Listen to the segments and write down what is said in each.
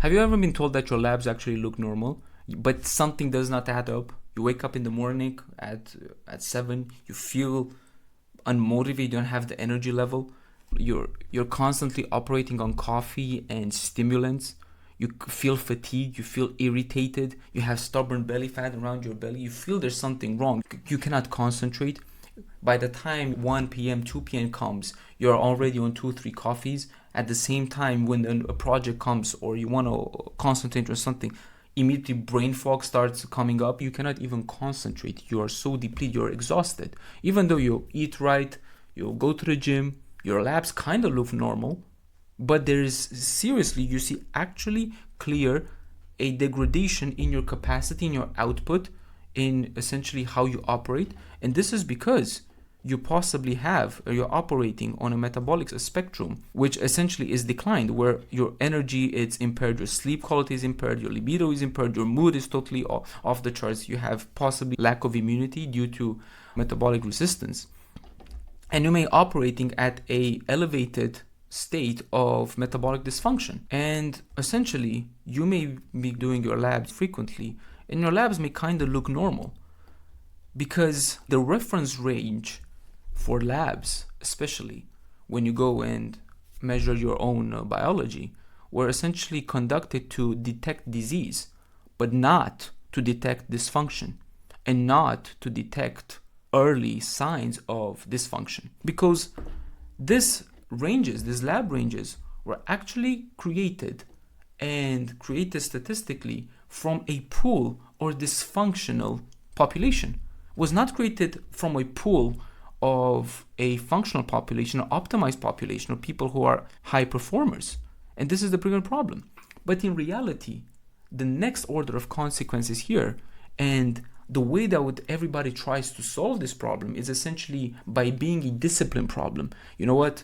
Have you ever been told that your labs actually look normal, but something does not add up? You wake up in the morning at 7, you feel unmotivated, you don't have the energy level. You're constantly operating on coffee and stimulants. You feel fatigued, you feel irritated, you have stubborn belly fat around your belly, you feel there's something wrong. You cannot concentrate. By the time 1 p.m., 2 p.m. comes, you're already on 2, 3 coffees. At the same time, when a project comes or you want to concentrate on something, immediately brain fog starts coming up. You cannot even concentrate. You are so depleted, you're exhausted. Even though you eat right, you go to the gym, your labs kind of look normal, but there is seriously, you see actually clear a degradation in your capacity, in your output, in essentially how you operate. And this is because you possibly have, or you're operating on a metabolic spectrum, which essentially is declined, where your energy is impaired, your sleep quality is impaired, your libido is impaired, your mood is totally off the charts. You have possibly lack of immunity due to metabolic resistance. And you may be operating at a elevated state of metabolic dysfunction. And essentially, you may be doing your labs frequently, and your labs may kind of look normal, because the reference range for labs, especially when you go and measure your own biology, were essentially conducted to detect disease, but not to detect dysfunction, and not to detect early signs of dysfunction. Because these lab ranges, were actually created statistically from a pool or dysfunctional population. Was not created from a pool of a functional population or optimized population of people who are high performers. And this is the bigger problem. But in reality, the next order of consequences here, and the way that everybody tries to solve this problem, is essentially by being a discipline problem. You know what?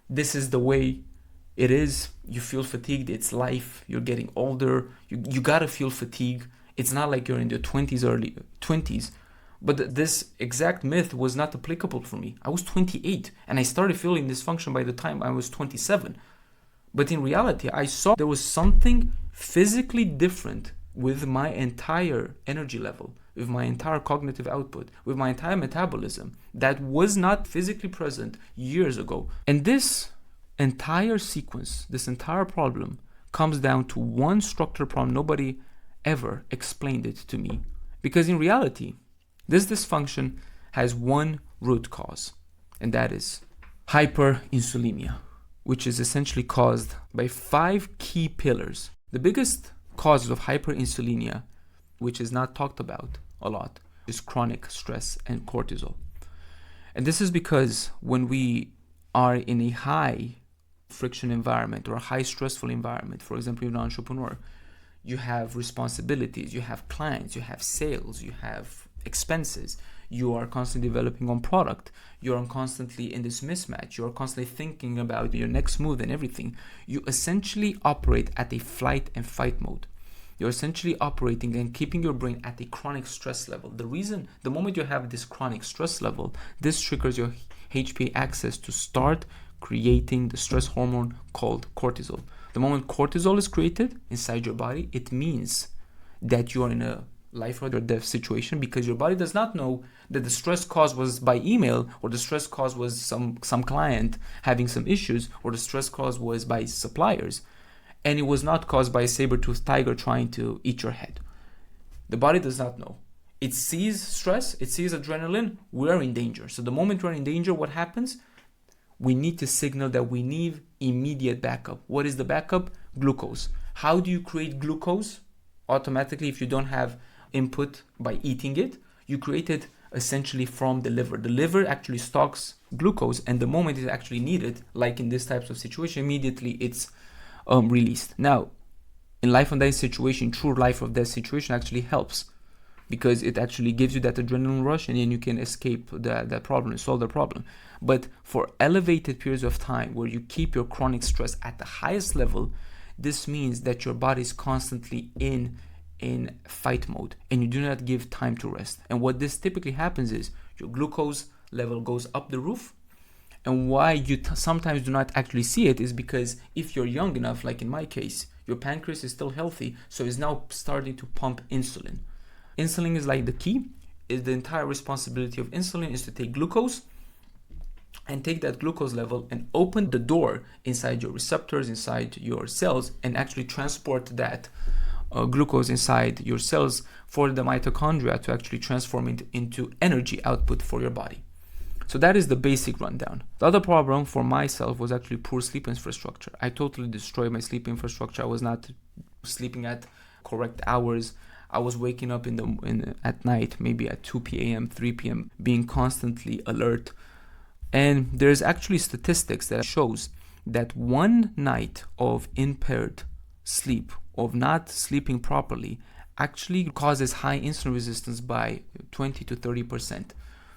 This is the way it is. You feel fatigued. It's life. You're getting older. You gotta feel fatigue. It's not like you're in your 20s, early 20s. But this exact myth was not applicable for me. I was 28 and I started feeling dysfunction by the time I was 27. But in reality, I saw there was something physically different with my entire energy level, with my entire cognitive output, with my entire metabolism that was not physically present years ago. And this entire sequence, this entire problem, comes down to one structural problem. Nobody ever explained it to me. Because in reality, this dysfunction has one root cause, and that is hyperinsulinemia, which is essentially caused by 5 key pillars. The biggest causes of hyperinsulinemia, which is not talked about a lot, is chronic stress and cortisol. And this is because when we are in a high friction environment or a high stressful environment, for example, you're an entrepreneur, you have responsibilities, you have clients, you have sales, you have expenses, you are constantly developing on product, you're constantly in this mismatch, you're constantly thinking about your next move and everything. You essentially operate at a flight and fight mode. You're essentially operating and keeping your brain at a chronic stress level. The moment you have this chronic stress level, this triggers your HPA axis to start creating the stress hormone called cortisol. The moment cortisol is created inside your body, it means that you are in a life or death situation, because your body does not know that the stress cause was by email, or the stress cause was some client having some issues, or the stress cause was by suppliers, and it was not caused by a saber-toothed tiger trying to eat your head. The body does not know. It sees stress, it sees adrenaline, we're in danger. So the moment we're in danger, what happens? We need to signal that we need immediate backup. What is the backup? Glucose. How do you create glucose? Automatically, if you don't have input by eating it, you create it essentially from the liver. The liver actually stocks glucose, and the moment it's actually needed, like in this types of situation, immediately it's released. Now, in life or death situation, true life or death situation actually helps, because it actually gives you that adrenaline rush, and then you can escape that problem and solve the problem. But for elevated periods of time where you keep your chronic stress at the highest level, this means that your body is constantly in fight mode, and you do not give time to rest. And what this typically happens is your glucose level goes up the roof. And why you sometimes do not actually see it is because if you're young enough, like in my case, Your pancreas is still healthy, so it's now starting to pump insulin. Insulin is like the key. Is the entire responsibility of insulin is to take glucose and take that glucose level and open the door inside your receptors, inside your cells, and actually transport that glucose inside your cells for the mitochondria to actually transform it into energy output for your body. So that is the basic rundown. The other problem for myself was actually poor sleep infrastructure. I totally destroyed my sleep infrastructure. I was not sleeping at correct hours. I was waking up at night, maybe at 2 p.m., 3 p.m., being constantly alert. And there's actually statistics that shows that one night of impaired sleep, of not sleeping properly, actually causes high insulin resistance by 20 to 30%.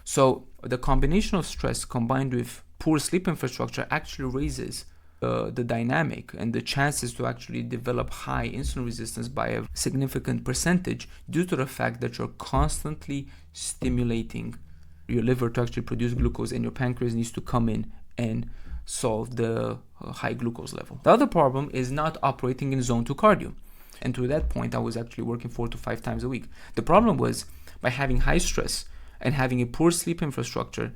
So the combination of stress combined with poor sleep infrastructure actually raises the dynamic and the chances to actually develop high insulin resistance by a significant percentage due to the fact that you're constantly stimulating your liver to actually produce glucose, and your pancreas needs to come in and solve the high glucose level. The other problem is not operating in zone 2 cardio. And to that point, I was actually working 4 to 5 times a week. The problem was by having high stress and having a poor sleep infrastructure,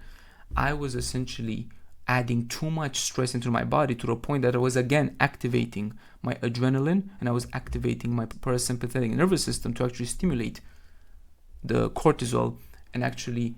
I was essentially adding too much stress into my body to the point that I was again activating my adrenaline and I was activating my parasympathetic nervous system to actually stimulate the cortisol and actually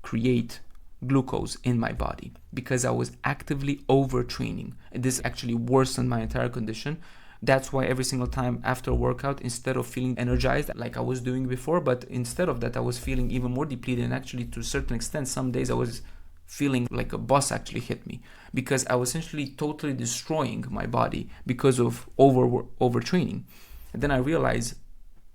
create glucose in my body because I was actively overtraining. And this actually worsened my entire condition. That's why every single time after a workout, instead of feeling energized like I was doing before, but instead of that, I was feeling even more depleted. And actually, to a certain extent, some days I was feeling like a bus actually hit me because I was essentially totally destroying my body because of overtraining. And then I realized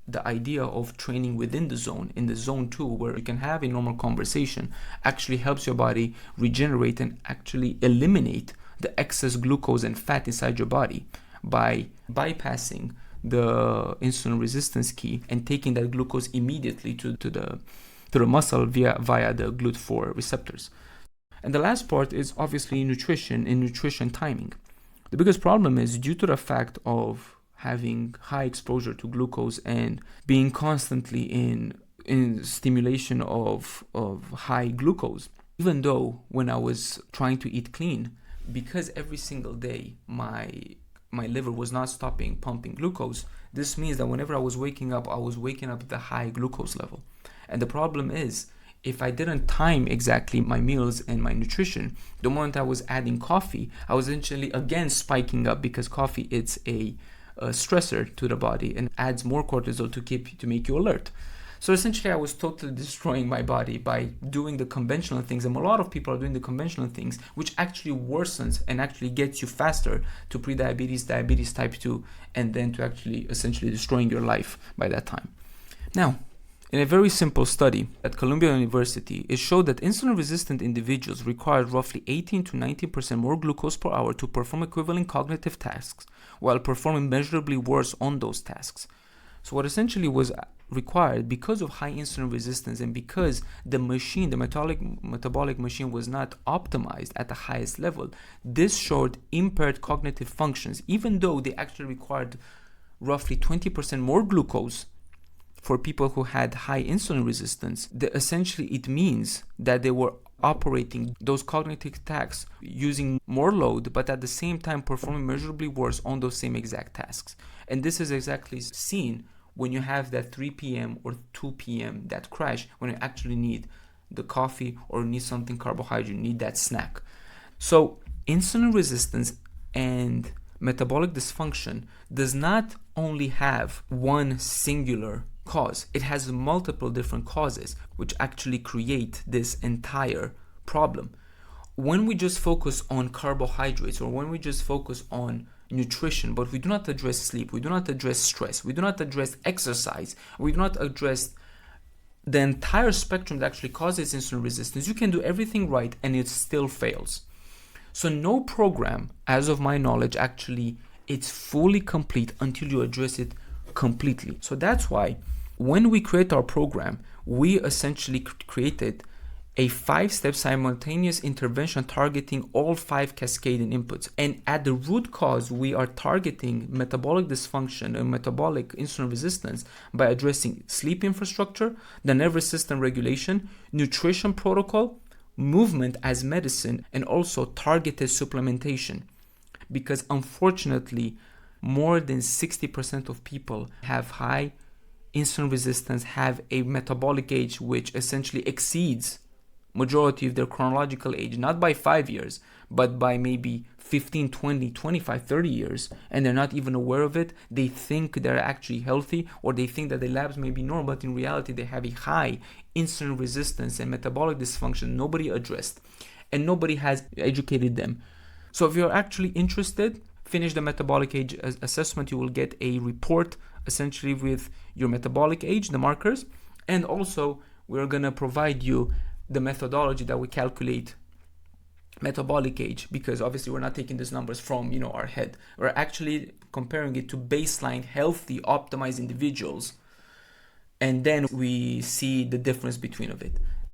the idea of training within the zone, in the zone 2, where you can have a normal conversation, actually helps your body regenerate and actually eliminate the excess glucose and fat inside your body by bypassing the insulin resistance key and taking that glucose immediately to the muscle via the GLUT4 receptors. And the last part is obviously nutrition and nutrition timing. The biggest problem is due to the fact of having high exposure to glucose and being constantly in stimulation of high glucose. Even though when I was trying to eat clean, because every single day my liver was not stopping pumping glucose, this means that whenever I was waking up at the high glucose level. And the problem is, if I didn't time exactly my meals and my nutrition, the moment I was adding coffee, I was essentially again spiking up because coffee it's a stressor to the body and adds more cortisol to make you alert. So essentially I was totally destroying my body by doing the conventional things, and a lot of people are doing the conventional things, which actually worsens and actually gets you faster to prediabetes, diabetes type 2, and then to actually essentially destroying your life by that time. Now, in a very simple study at Columbia University, it showed that insulin-resistant individuals required roughly 18 to 19% more glucose per hour to perform equivalent cognitive tasks, while performing measurably worse on those tasks. So what essentially was required, because of high insulin resistance and because the machine, the metabolic machine, was not optimized at the highest level, this showed impaired cognitive functions, even though they actually required roughly 20% more glucose for people who had high insulin resistance. Essentially, it means that they were operating those cognitive tasks using more load, but at the same time performing measurably worse on those same exact tasks. And this is exactly seen when you have that 3 p.m. or 2 p.m. that crash, when you actually need the coffee or need something carbohydrate, you need that snack. So insulin resistance and metabolic dysfunction does not only have one singular cause. It has multiple different causes which actually create this entire problem. When we just focus on carbohydrates, or when we just focus on nutrition, but we do not address sleep, we do not address stress, we do not address exercise, we do not address the entire spectrum that actually causes insulin resistance, you can do everything right and it still fails. So no program, as of my knowledge, actually it's fully complete until you address it completely. So that's why when we create our program, we essentially created a 5-step simultaneous intervention targeting all 5 cascading inputs. And at the root cause, we are targeting metabolic dysfunction and metabolic insulin resistance by addressing sleep infrastructure, the nervous system regulation, nutrition protocol, movement as medicine, and also targeted supplementation. Because unfortunately, more than 60% of people have high insulin resistance, have a metabolic age which essentially exceeds majority of their chronological age, not by 5 years, but by maybe 15, 20, 25, 30 years, and they're not even aware of it. They think they're actually healthy, or they think that the labs may be normal, but in reality they have a high insulin resistance and metabolic dysfunction nobody addressed, and nobody has educated them. So if you're actually interested, finish the metabolic age assessment. You will get a report essentially with your metabolic age, the markers, and also we're gonna provide you the methodology that we calculate metabolic age, because obviously we're not taking these numbers from our head. We're actually comparing it to baseline healthy optimized individuals, and then we see the difference between of it.